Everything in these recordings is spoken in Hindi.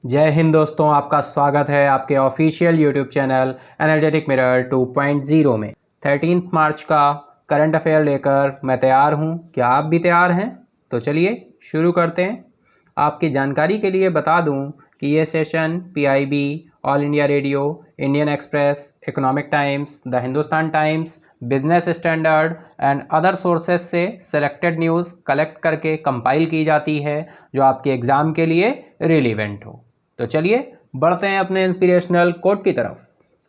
जय हिंद दोस्तों, आपका स्वागत है आपके official YouTube channel energetic mirror 2.0 में। 13 मार्च का करंट अफेयर लेकर मैं तैयार हूं। क्या आप भी तैयार हैं? तो चलिए शुरू करते हैं। आपकी जानकारी के लिए बता दूं कि ये session PIB, all India radio, Indian express, economic times, the Hindustan times, business standard and other sources से सेलेक्टेड न्यूज़ कलेक्ट करके कंपाइल की जाती है जो आपके एग्ज़ाम के लिए रिलेवेंट हो। तो चलिए बढ़ते हैं अपने इंस्पिरेशनल कोट की तरफ।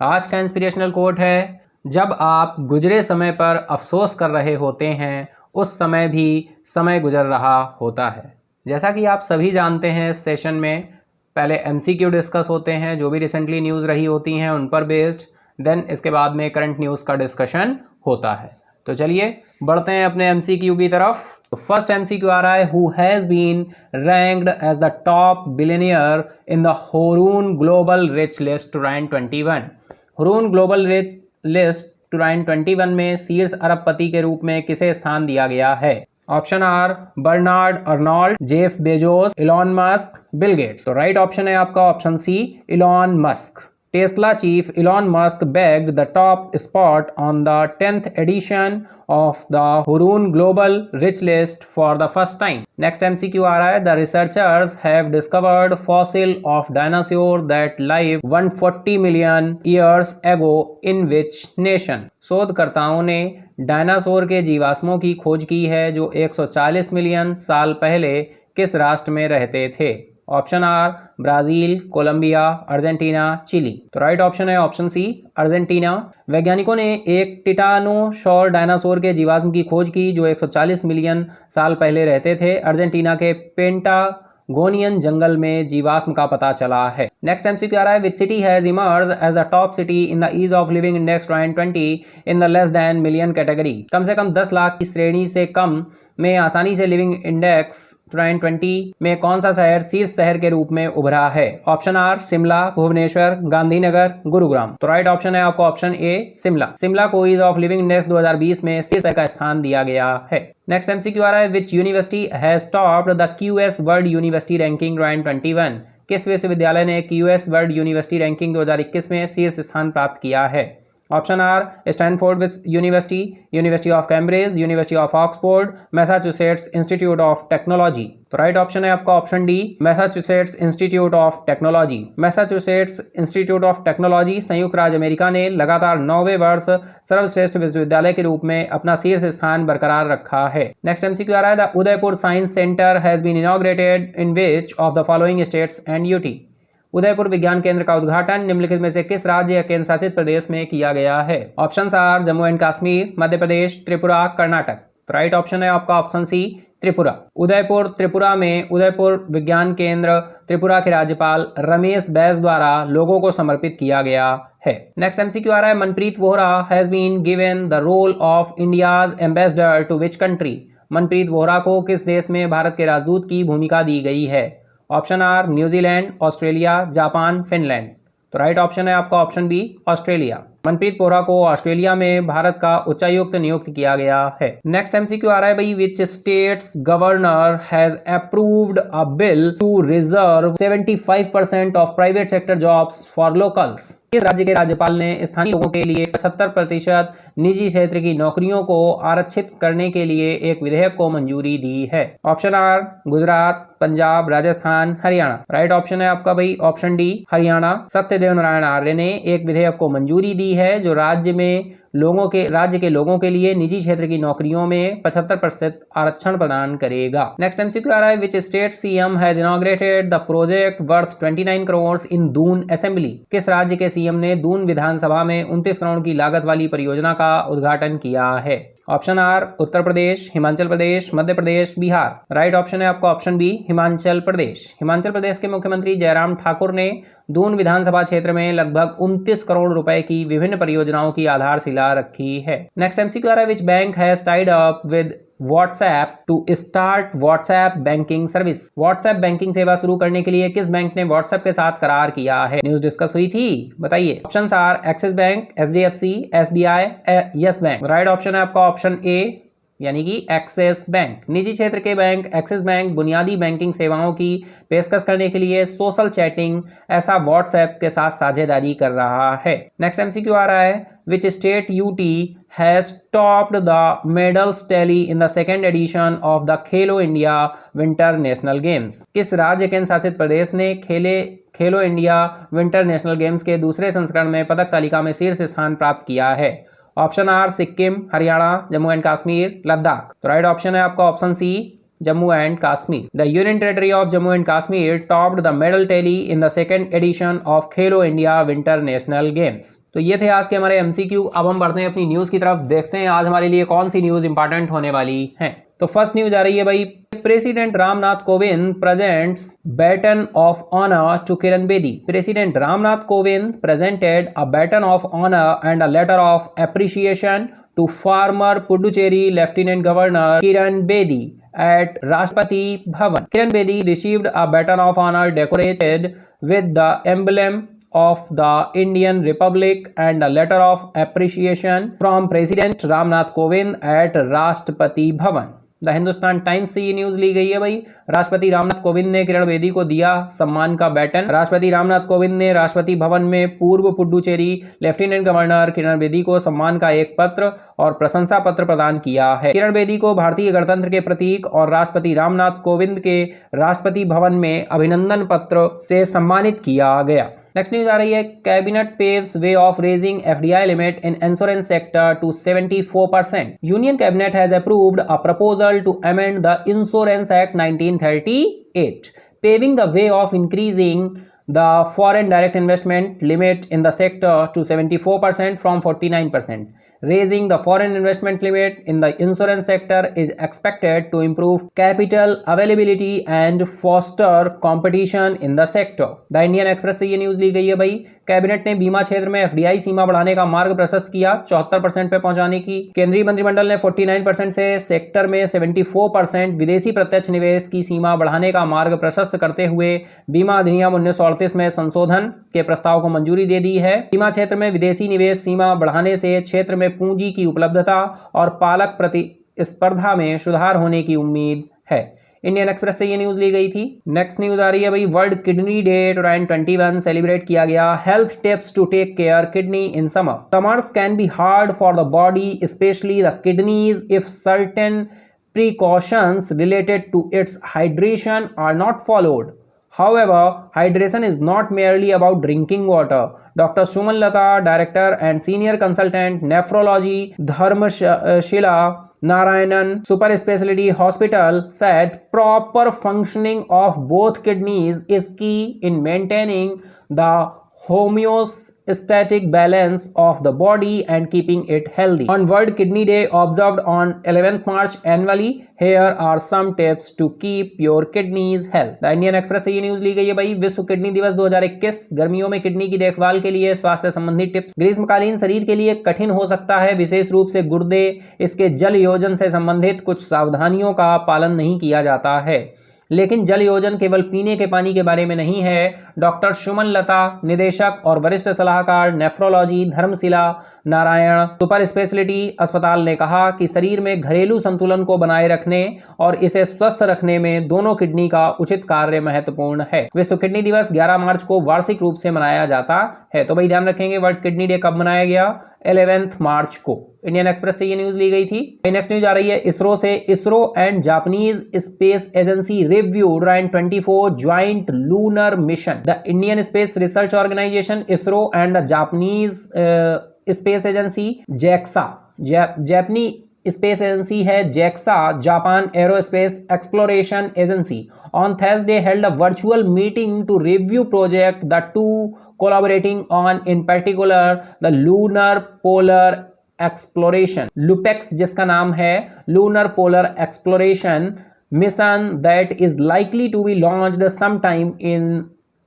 आज का इंस्पिरेशनल कोट है, जब आप गुजरे समय पर अफसोस कर रहे होते हैं उस समय भी समय गुजर रहा होता है। जैसा कि आप सभी जानते हैं, इस सेशन में पहले एमसीक्यू डिस्कस होते हैं, जो भी रिसेंटली न्यूज़ रही होती हैं उन पर बेस्ड, देन इसके बाद में करंट न्यूज़ का डिस्कशन होता है। तो चलिए बढ़ते हैं अपने एमसीक्यू की तरफ। तो फर्स्ट एमसीक्यू आ रहा है, who has been ranked as the top billionaire in the Hurun Global Rich List 2021। Hurun Global Rich List 2021 में शीर्ष अरबपति के रूप में किसे स्थान दिया गया है? Option are Bernard Arnault, Jeff Bezos, Elon Musk, Bill Gates. तो राइट ऑप्शन है आपका option C, Elon Musk. Tesla chief Elon Musk bagged the top spot on the 10th edition of the Hurun Global Rich List for the first time. Next MCQ आ रहा है, the researchers have discovered fossil of dinosaur that lived 140 million years ago in which nation? शोधकर्ताओं ने डायनासोर के जीवाश्मों की खोज की है जो 140 मिलियन साल पहले किस राष्ट्र में रहते थे? Option are Brazil, Colombia, Argentina, Chile. तो राइट ऑप्शन है ऑप्शन सी, अर्जेंटीना। वैज्ञानिकों ने एक टिटानोसॉर डायनासोर के जीवाश्म की खोज की जो 140 मिलियन साल पहले रहते थे। अर्जेंटीना के पेंटागोनियन जंगल में जीवाश्म का पता चला है। नेक्स्ट एमसीक्यू आ रहा है, which city has emerged as the top city in the ease of living index 2020 in the less than million category? कम से कम 10 लाख की श्रेणी से कम में आसानी से लिविंग इंडेक्स 2020 में कौन सा शहर शीर्ष शहर के रूप में उभरा है? Option are Shimla, Bhubaneswar, Gandhinagar, Gurugram. तो राइट ऑप्शन है आपको ऑप्शन ए, शिमला। शिमला को ईज ऑफ लिविंग इंडेक्स 2020 में शीर्ष शहर का स्थान दिया गया है। नेक्स्ट एमसीक्यू आ रहा है, which university has topped the QS world university ranking 2021? किस विश्वविद्यालय ने क्यूएस वर्ल्ड यूनिवर्सिटी रैंकिंग 2021 में शीर्ष स्थान प्राप्त किया है? Option are Stanford University, University of Cambridge, University of Oxford, Massachusetts Institute of Technology. तो राइट ऑप्शन है आपका option D, Massachusetts Institute of Technology. Massachusetts Institute of Technology संयुक्त राज्य अमेरिका ने लगातार 9वें वर्ष सर्वश्रेष्ठ विश्वविद्यालय के रूप में अपना शीर्ष स्थान बरकरार रखा है। नेक्स्ट एमसीक्यू आ रहा है, the Udaipur science centre has been inaugurated in which of the following states and UT? Udaipur विज्ञान केंद्र का उद्घाटन निम्नलिखित में से किस राज्य या केंद्र शासित प्रदेश में किया गया है? Option are Jammu and Kashmir, Madhya Pradesh, Tripura, Karnataka. तो राइट ऑप्शन है आपका ऑप्शन सी, त्रिपुरा। उदयपुर त्रिपुरा में उदयपुर विज्ञान केंद्र त्रिपुरा के राज्यपाल रमेश बैस द्वारा लोगों को समर्पित किया गया है। नेक्स्ट एमसीक्यू आ रहा है, Manpreet Vohra has been given the role of India's ambassador to which country? Manpreet Vohra को किस देश में भारत के राजदूत की भूमिका दी गई है? Option are New Zealand, Australia, Japan, Finland. तो राइट ऑप्शन है आपका option B, Australia. Manpreet Vohra को ऑस्ट्रेलिया में भारत का उच्चायुक्त नियुक्त किया गया है। नेक्स्ट एमसीक्यू आ रहा है भाई, which state's governor has approved a bill to reserve 75% of private sector jobs for locals? किस राज्य के राज्यपाल ने स्थानीय लोगों के लिए 75% निजी क्षेत्र की नौकरियों को आरक्षित करने के लिए एक विधेयक को मंजूरी दी है? Option are Gujarat, Punjab, Rajasthan, Haryana. Right option है आपका भाई ऑप्शन डी, हरियाणा। सत्यदेव नारायण आर्य ने एक विधेयक को मंजूरी दी है जो राज्य के लोगों के लिए निजी क्षेत्र की नौकरियों में 75% आरक्षण प्रदान करेगा। नेक्स्ट एमसीक्यू आ रहा है, which state CM has inaugurated the project worth 29 crore in Doon assembly? किस राज्य के सीएम ने दून विधानसभा में 29 करोड़ की लागत वाली परियोजना का उद्घाटन किया है? Option are Uttar Pradesh, Himachal Pradesh, Madhya Pradesh, Bihar. Right option है आपका ऑप्शन बी, हिमाचल प्रदेश। हिमाचल प्रदेश के मुख्यमंत्री जयराम ठाकुर ने दून विधानसभा क्षेत्र में लगभग 29 करोड़ रुपए की विभिन्न परियोजनाओं की आधारशिला रखी है। नेक्स्ट एमसीक्यू आ रहा है, which bank has tied up with WhatsApp to start WhatsApp banking service? WhatsApp banking सेवा शुरू करने के लिए किस बैंक ने व्हाट्सएप के साथ करार किया है? न्यूज डिस्कस हुई थी, बताइए। Option are Axis bank, HDFC, SBI, yes bank. Right option है आपका ऑप्शन ए, यानी कि एक्सिस बैंक। निजी क्षेत्र के बैंक एक्सिस बैंक बुनियादी बैंकिंग सेवाओं की पेशकश करने के लिए सोशल चैटिंग ऐसा व्हाट्सएप के साथ साझेदारी कर रहा है। नेक्स्ट एमसीक्यू आ रहा है, which state UT has topped the medals tally in the second edition of the Khelo India winter national games. किस राज्य केंद्र शासित प्रदेश ने खेलो इंडिया विंटर नेशनल गेम्स के दूसरे संस्करण में पदक तालिका में शीर्ष स्थान प्राप्त किया है? Option are Sikkim, Haryana, Jammu and Kashmir, Ladakh. तो राइट ऑप्शन है आपका option C, Jammu and Kashmir. The union territory of Jammu and Kashmir topped the medal tally in the second edition of Khelo India winter national games. तो ये थे आज के हमारे एमसीक्यू। अब हम बढ़ते हैं अपनी न्यूज की तरफ, देखते हैं आज हमारे लिए कौन सी न्यूज इंपॉर्टेंट होने वाली है। तो फर्स्ट न्यूज आ रही है भाई, president Ramnath Kovind presents baton of honour to Kiran Bedi. President Ramnath Kovind presented a baton of honour and a letter of appreciation to former Puducherry lieutenant governor Kiran Bedi at Rashtrapati Bhavan. Kiran Bedi received a baton of honor decorated with the emblem of the Indian Republic and a letter of appreciation from President Ramnath Kovind at Rashtrapati Bhavan. The Hindustan times से ये न्यूज ली गई है भाई। राष्ट्रपति रामनाथ कोविंद ने किरण बेदी को दिया सम्मान का बैटन। राष्ट्रपति रामनाथ कोविंद ने राष्ट्रपति भवन में पूर्व पुडुचेरी लेफ्टिनेंट गवर्नर किरण बेदी को सम्मान का एक पत्र और प्रशंसा पत्र प्रदान किया है। किरण बेदी को भारतीय गणतंत्र के प्रतीक और राष्ट्रपति रामनाथ कोविंद के राष्ट्रपति भवन में अभिनंदन पत्र से सम्मानित किया गया। नेक्स्ट न्यूज आ रही है, cabinet paves way of raising FDI limit in insurance sector to 74%। Union cabinet has approved a proposal to amend the insurance act 1938, paving the way of increasing the foreign direct investment limit in the sector to 74% from 49%. Raising the foreign investment limit in the insurance sector is expected to improve capital availability and foster competition in the sector. The Indian Express से ये न्यूज ली गई है भाई। कैबिनेट ने बीमा क्षेत्र में एफडीआई सीमा बढ़ाने का मार्ग प्रशस्त किया 74% पे पहुंचाने की। केंद्रीय मंत्रिमंडल ने 49% से सेक्टर में 74% विदेशी प्रत्यक्ष निवेश की सीमा बढ़ाने का मार्ग प्रशस्त करते हुए बीमा अधिनियम 1938 में संशोधन के प्रस्ताव को मंजूरी दे दी है। बीमा क्षेत्र में विदेशी निवेश सीमा बढ़ाने से क्षेत्र में पूंजी की उपलब्धता और पालक प्रतिस्पर्धा में सुधार होने की उम्मीद है। इंडियन एक्सप्रेस से ये न्यूज ली गई थी। नेक्स्ट न्यूज आ रही है भाई, वर्ल्ड किडनी डे 2021 सेलिब्रेट किया गया। Health tips to take care kidney in summer. Summers can be hard for the body, specially the kidneys, if certain precautions related to its hydration are not followed. However, hydration is not merely about drinking water. Dr. Suman Lata, Director and Senior Consultant, Nephrology, Dharmshila Narayanan Super Specialty Hospital, said proper functioning of both kidneys is key in maintaining the homeostatic balance of the body and keeping it healthy. On World Kidney Day observed on 11th March annually, here are some tips to keep your kidneys healthy. The Indian Express से ये न्यूज ली गई है भाई। विश्व किडनी दिवस 2021 गर्मियों में किडनी की देखभाल के लिए स्वास्थ्य संबंधी टिप्स। ग्रीष्मकालीन शरीर के लिए कठिन हो सकता है, विशेष रूप से गुर्दे। इसके जल योजन से संबंधित कुछ सावधानियों का पालन नहीं किया जाता है। लेकिन जल योजन केवल पीने के पानी के बारे में नहीं है। डॉक्टर सुमन लता, निदेशक और वरिष्ठ सलाहकार nephrology, Dharamshila Narayan super speciality अस्पताल ने कहा कि शरीर में घरेलू संतुलन को बनाए रखने और इसे स्वस्थ रखने में दोनों किडनी का उचित कार्य महत्वपूर्ण है। विश्व किडनी दिवस 11 मार्च को वार्षिक रूप से मनाया जाता है। तो भाई ध्यान रखेंगे, वर्ल्ड किडनी डे कब मनाया गया? 11 मार्च को। इंडियन एक्सप्रेस से ये न्यूज ली गई थी। नेक्स्ट न्यूज आ रही है इसरो से। ISRO and Japanese space agency review 2024 joint lunar mission. The Indian space research organisation ISRO and the Japanese space agency JAXA, जापानी स्पेस एजेंसी है JAXA, Japan aerospace exploration agency, on Thursday held a virtual meeting to review project the two collaborating on, in particular the lunar polar exploration LUPEX, जिसका नाम है lunar polar exploration mission that is likely to be launched sometime in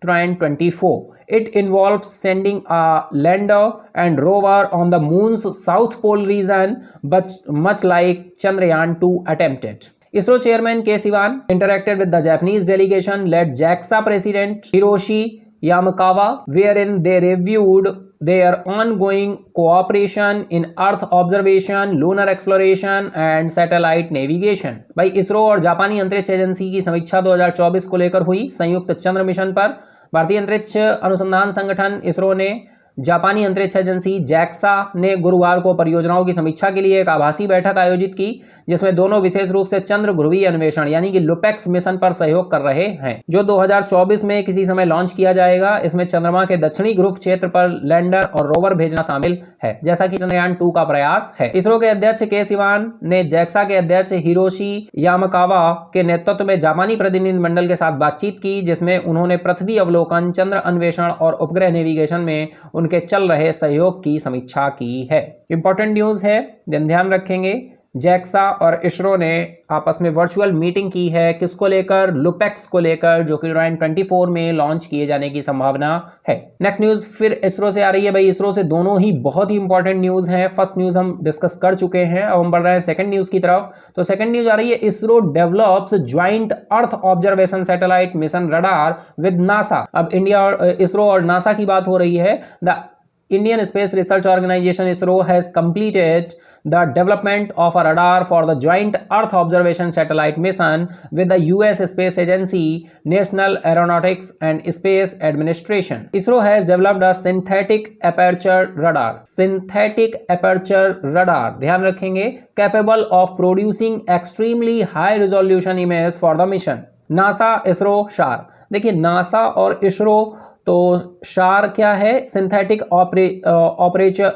2024. It involves sending a lander and rover on the moon's south pole region, but much like Chandrayaan-2 attempted. ISRO chairman K. Sivan interacted with the Japanese delegation led JAXA president Hiroshi Yamakawa, wherein they reviewed their ongoing cooperation in Earth observation, lunar exploration and satellite navigation। भाई इसरो और जापानी अंतरिक्ष एजेंसी की समीक्षा 2024 को लेकर हुई। संयुक्त चंद्र मिशन पर भारतीय अंतरिक्ष अनुसंधान संगठन इसरो ने जापानी अंतरिक्ष एजेंसी जैक्सा ने गुरुवार को परियोजनाओं की समीक्षा के लिए एक आभासी बैठक आयोजित की, जिसमें दोनों विशेष रूप से चंद्र ध्रुवीय अन्वेषण यानी कि लुपेक्स मिशन पर सहयोग कर रहे हैं, जो 2024 में किसी समय लॉन्च किया जाएगा। इसमें चंद्रमा के दक्षिणी ध्रुव क्षेत्र पर लैंडर और रोवर भेजना शामिल है, जैसा कि चंद्रयान 2 का प्रयास है। इसरो के अध्यक्ष के सिवान ने जैक्सा के अध्यक्ष हिरोशी यामाकावा के नेतृत्व में जापानी प्रतिनिधिमंडल के साथ बातचीत की, जिसमें उन्होंने पृथ्वी अवलोकन, चंद्र अन्वेषण और उपग्रह नेविगेशन में उनके चल रहे सहयोग की समीक्षा की है। इंपॉर्टेंट न्यूज है, ध्यान रखेंगे। जैक्सा और इसरो ने आपस में वर्चुअल मीटिंग की है, किसको लेकर? लुपेक्स को लेकर, जो कि 2024 में लॉन्च किए जाने की संभावना है। नेक्स्ट न्यूज फिर इसरो से आ रही है। भाई इसरो से दोनों ही बहुत ही इंपॉर्टेंट न्यूज हैं। फर्स्ट न्यूज हम डिस्कस कर चुके हैं, अब हम बढ़ रहे हैं सेकंड न्यूज की तरफ। तो सेकंड न्यूज आ रही है, ISRO develops joint earth observation satellite mission radar with NASA. अब इंडिया और इसरो और नासा की बात हो रही है। The Indian Space Research Organization ISRO has completed the development of a radar for the Joint Earth Observation Satellite mission with the US Space Agency, National Aeronautics and Space Administration. ISRO has developed a synthetic aperture radar. Synthetic aperture radar, ध्यान रखेंगे, capable of producing extremely high resolution image for the mission. NASA, ISRO, SHAR। देखिए नासा और इसरो, तो शार क्या है? सिंथेटिक ऑपरेचर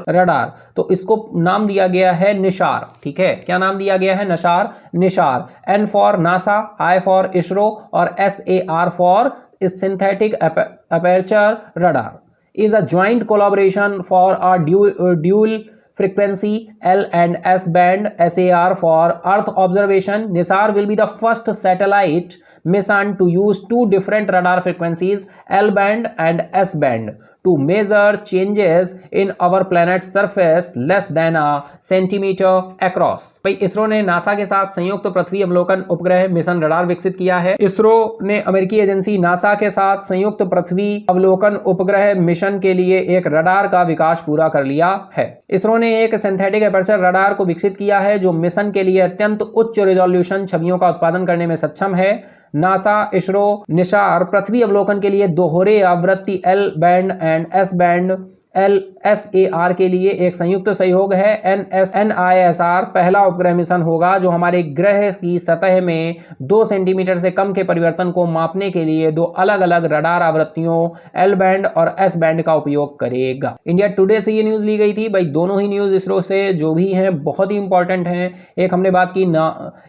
रडार, तो इसको नाम दिया गया है निशार। ठीक है, क्या नाम दिया गया है? NISAR. N for NASA, I for ISRO और SAR for synthetic aperture radar is a joint collaboration for a dual frequency L and S band SAR for Earth observation. NISAR will be the first satellite mission to use two different radar frequencies, L band and S band, to measure changes in our planet's surface less than a centimeter across। भाई इसरो ने नासा के साथ संयुक्त पृथ्वी अवलोकन उपग्रह मिशन रडार विकसित किया है। इसरो ने अमेरिकी एजेंसी नासा के साथ संयुक्त पृथ्वी अवलोकन उपग्रह मिशन के लिए एक रडार का विकास पूरा कर लिया है। इसरो ने एक सिंथेटिक एपर्चर रडार को विकसित किया है, जो मिशन के लिए अत्यंत उच्च रिजोल्यूशन छवियों का उत्पादन करने में सक्षम है। नासा, इसरो, निशार पृथ्वी अवलोकन के लिए दोहरे आवृत्ति L band and S band LSAR के लिए एक संयुक्त सहयोग है। NISR पहला उपग्रह मिशन होगा जो हमारे ग्रह की सतह में 2 सेंटीमीटर से कम के परिवर्तन को मापने के लिए दो अलग अलग रडार आवृत्तियों L बैंड और S बैंड का उपयोग करेगा। इंडिया टुडे से ये न्यूज ली गई थी। भाई दोनों ही न्यूज इसरो से जो भी हैं बहुत ही इंपॉर्टेंट हैं। एक हमने बात की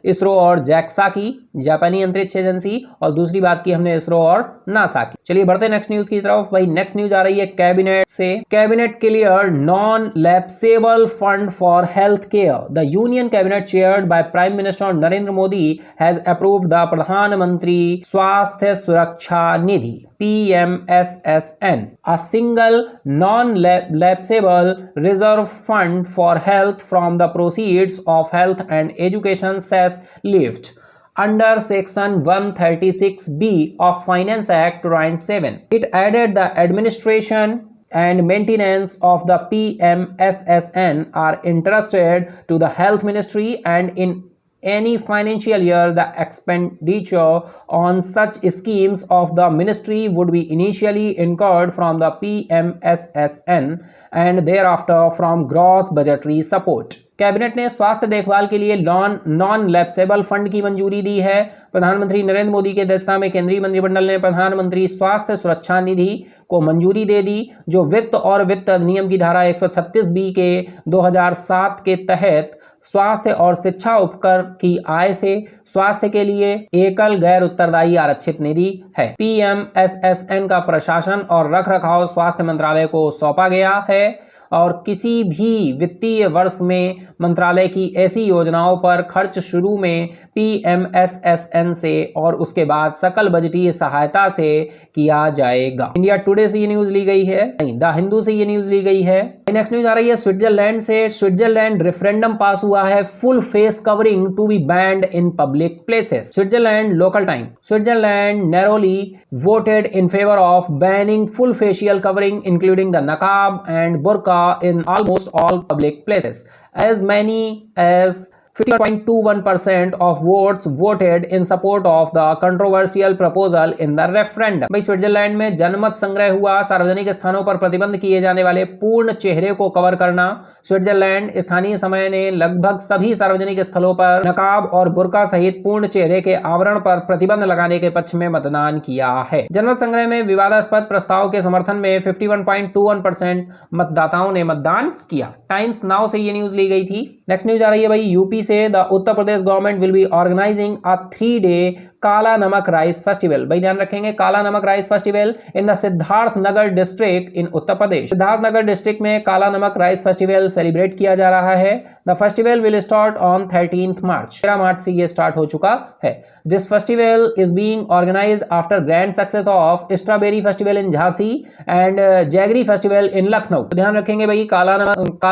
इसरो और जैक्सा की, जापानी अंतरिक्ष एजेंसी, और दूसरी बात की हमने इसरो और नासा की। चलिए बढ़ते नेक्स्ट न्यूज की तरफ। भाई नेक्स्ट न्यूज आ रही है कैबिनेट से। Cabinet cleared non-lapsable fund for health care. The Union Cabinet chaired by Prime Minister Narendra Modi has approved the Pradhan Mantri Swasthya Suraksha Nidhi (PMSSN), a single non-lapsable reserve fund for health from the proceeds of health and education cess lift under Section 136B of Finance Act 2007. It added the administration and maintenance of the PMSSN are entrusted to the Health Ministry, and in any financial year the expenditure on such schemes of the ministry would be initially incurred from the PMSSN and thereafter from gross budgetary support। Cabinet ने स्वास्थ्य देखभाल के लिए नॉन लैप्सेबल फंड की मंजूरी दी है। प्रधानमंत्री नरेंद्र मोदी की अध्यक्षता में केंद्रीय मंत्रिमंडल ने प्रधानमंत्री स्वास्थ्य सुरक्षा निधि को मंजूरी दे दी, जो वित्त और वित्त अधिनियम की धारा 136B के 2007 के तहत स्वास्थ्य और शिक्षा उपकर की आय से स्वास्थ्य के लिए एकल गैर उत्तरदायी आरक्षित निधि है। PMSSN का प्रशासन और रखरखाव स्वास्थ्य मंत्रालय को सौंपा गया है और किसी भी वित्तीय वर्ष में मंत्रालय की ऐसी योजनाओं पर खर्च शुरू में PMSSN से और उसके बाद सकल बजटीय सहायता से किया जाएगा। इंडिया टुडे से ये न्यूज ली गई है, नहीं द हिंदू से ये न्यूज ली गई है। नेक्स्ट न्यूज आ रही है स्विट्जरलैंड से। स्विट्जरलैंड रेफरेंडम पास हुआ है, full face covering to be banned in public places. Switzerland local time. Switzerland narrowly voted in favor of banning full facial covering including the niqab and burqa in almost all public places. As many as 50.21% of votes voted in support of the controversial proposal in the referendum. भाई स्विट्जरलैंड में जनमत संग्रह हुआ सार्वजनिक स्थानों पर प्रतिबंध किए जाने वाले पूर्ण चेहरे को कवर करना। स्विट्जरलैंड स्थानीय समय ने लगभग सभी सार्वजनिक स्थलों पर नकाब और बुर्का सहित पूर्ण चेहरे के आवरण पर प्रतिबंध लगाने के पक्ष में मतदान किया है। जनमत संग्रह में विवादास्पद प्रस्ताव के समर्थन में 51.21% मतदाताओं ने मतदान किया। टाइम्स नाउ से ये न्यूज ली गई थी। नेक्स्ट न्यूज आ रही है भाई यूपी से। The Uttar Pradesh government will be organising a 3-day kala namak rice festival. भाई ध्यान रखेंगे, काला namak rice festival in the Siddharth Nagar district in Uttar Pradesh. Siddharth Nagar district में काला नमक राइस फेस्टिवल सेलिब्रेट किया जा रहा है। The festival will start on 13 March. 13 मार्च से ये स्टार्ट हो चुका है। This festival is being organised after grand success of strawberry festival in Jhansi and jaggery festival in Lucknow. तो ध्यान रखेंगे भाई, काला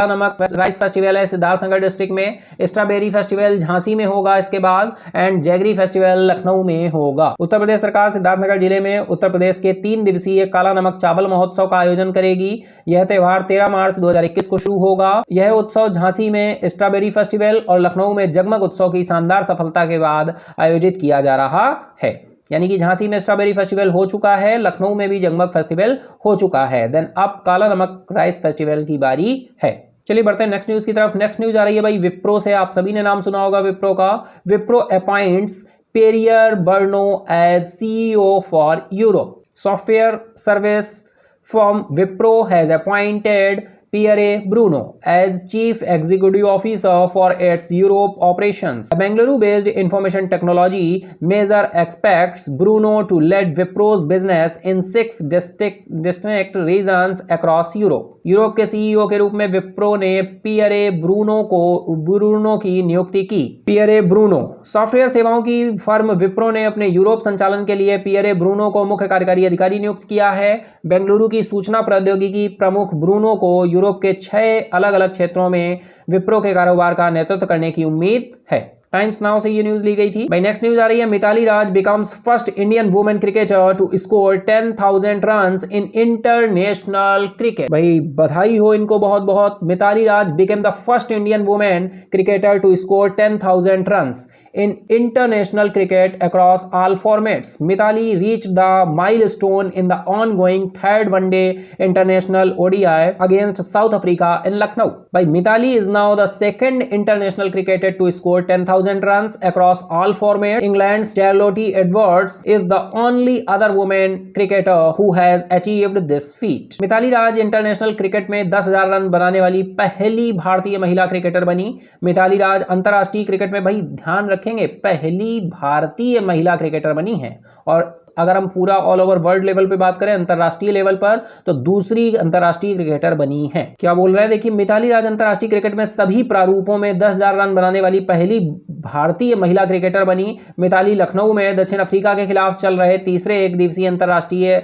नमक राइस फेस्टिवल है सिद्धार्थ नगर डिस्ट्रिक्ट में, स्ट्रॉबेरी फेस्टिवल झांसी में होगा इसके बाद, एंड जैगरी फेस्टिवल लखनऊ में होगा। उत्तर प्रदेश सरकार सिद्धार्थनगर जिले में उत्तर प्रदेश के 3 दिवसीय काला नमक चावल महोत्सव का आयोजन करेगी। यह त्योहार 13 मार्च 2021 को शुरू होगा। यह उत्सव झांसी में स्ट्रॉबेरी फेस्टिवल और लखनऊ में जगमग उत्सव की शानदार सफलता के बाद आयोजित किया जा रहा है। यानी कि झांसी में स्ट्रॉबेरी फेस्टिवल हो चुका है, लखनऊ में भी जगमग फेस्टिवल हो चुका है। देन अब काला नमक राइस फेस्टिवल की बारी है। चलिए बढ़ते हैं नेक्स्ट न्यूज की तरफ। नेक्स्ट न्यूज आ रही है भाई विप्रो से। आप सभी ने नाम सुना होगा विप्रो का। Wipro appoints Pierre Bruno as CEO for Europe. Software service firm Wipro has appointed Pierre Bruno as Chief Executive Officer for its Europe operations. A Bengaluru-based information technology major expects Bruno to lead Wipro's business in 6 distinct regions across Europe. Europe के CEO के रूप में विप्रो ने पियरे ब्रूनो की नियुक्ति की। पियरे ब्रूनो सॉफ्टवेयर सेवाओं की फर्म विप्रो ने अपने यूरोप संचालन के लिए पियरे ब्रूनो को मुख्य कार्यकारी अधिकारी नियुक्त किया है। बेंगलुरु की सूचना प्रौद्योगिकी प्रमुख ब्रूनो को यूरोप के 6 अलग अलग क्षेत्रों में विप्रो के कारोबार का नेतृत्व करने की उम्मीद है। टाइम्स नाउ से ये न्यूज ली गई थी। भाई नेक्स्ट न्यूज आ रही है Mithali Raj becomes first Indian women cricketer to score 10,000 runs in international cricket. भाई बधाई हो इनको बहुत बहुत। Mithali Raj became the first Indian women cricketer to score 10,000 runs in international cricket across all formats. Mithali reached the milestone in the ongoing third one-day international ODI against South Africa in Lucknow. By Mithali is now the second international cricketer to score 10,000 runs across all formats. England's Charlotte Edwards is the only other woman cricketer who has achieved this feat. Mithali Raj international cricket में 10,000 रन बनाने वाली पहली भारतीय महिला क्रिकेटर बनी। मिताली राज अंतरराष्ट्रीय क्रिकेट में भाई ध्यान रखेंगे पहली भारतीय महिला क्रिकेटर बनी है, और अगर हम पूरा ऑल ओवर वर्ल्ड लेवल पे बात करें अंतरराष्ट्रीय लेवल पर तो दूसरी अंतरराष्ट्रीय क्रिकेटर बनी है। क्या बोल रहे हैं देखिए, मिताली राज अंतरराष्ट्रीय क्रिकेट में सभी प्रारूपों में 10,000 रन बनाने वाली पहली भारतीय महिला क्रिकेटर बनी। मिताली लखनऊ में दक्षिण अफ्रीका के खिलाफ चल रहे तीसरे एक दिवसीय अंतरराष्ट्रीय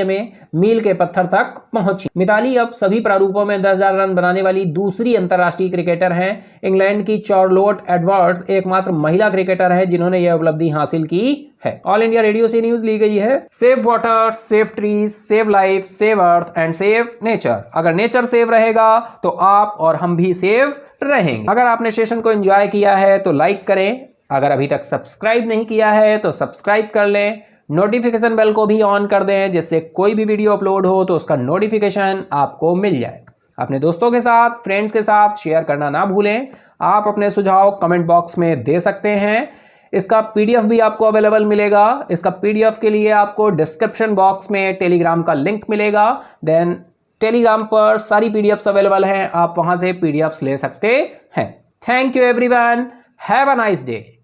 में मील के पत्थर तक पहुंची। मिताली अब सभी प्रारूपों में 10,000 रन बनाने वाली दूसरी अंतरराष्ट्रीय क्रिकेटर हैं। इंग्लैंड की चार्लोट एडवर्ड्स एकमात्र महिला क्रिकेटर है जिन्होंने यह उपलब्धि हासिल की है। ऑल इंडिया रेडियो से न्यूज ली गई है। Save water, save trees, save life, save earth and save nature. अगर नेचर सेव रहेगा तो आप और हम भी सेव रहेंगे। अगर आपने सेशन को एंजॉय किया है तो लाइक करें, अगर अभी तक सब्सक्राइब नहीं किया है तो सब्सक्राइब कर लें, नोटिफिकेशन बेल को भी ऑन कर दें जिससे कोई भी वीडियो अपलोड हो तो उसका नोटिफिकेशन आपको मिल जाए। अपने दोस्तों के साथ, फ्रेंड्स के साथ शेयर करना ना भूलें। आप अपने सुझाव कमेंट बॉक्स में दे सकते हैं। इसका पीडीएफ भी आपको अवेलेबल मिलेगा। इसका पीडीएफ के लिए आपको डिस्क्रिप्शन बॉक्स में टेलीग्राम का लिंक मिलेगा। देन टेलीग्राम पर सारी पीडीएफ्स अवेलेबल हैं, आप वहां से पीडीएफ्स ले सकते हैं। Thank you everyone, have a nice day.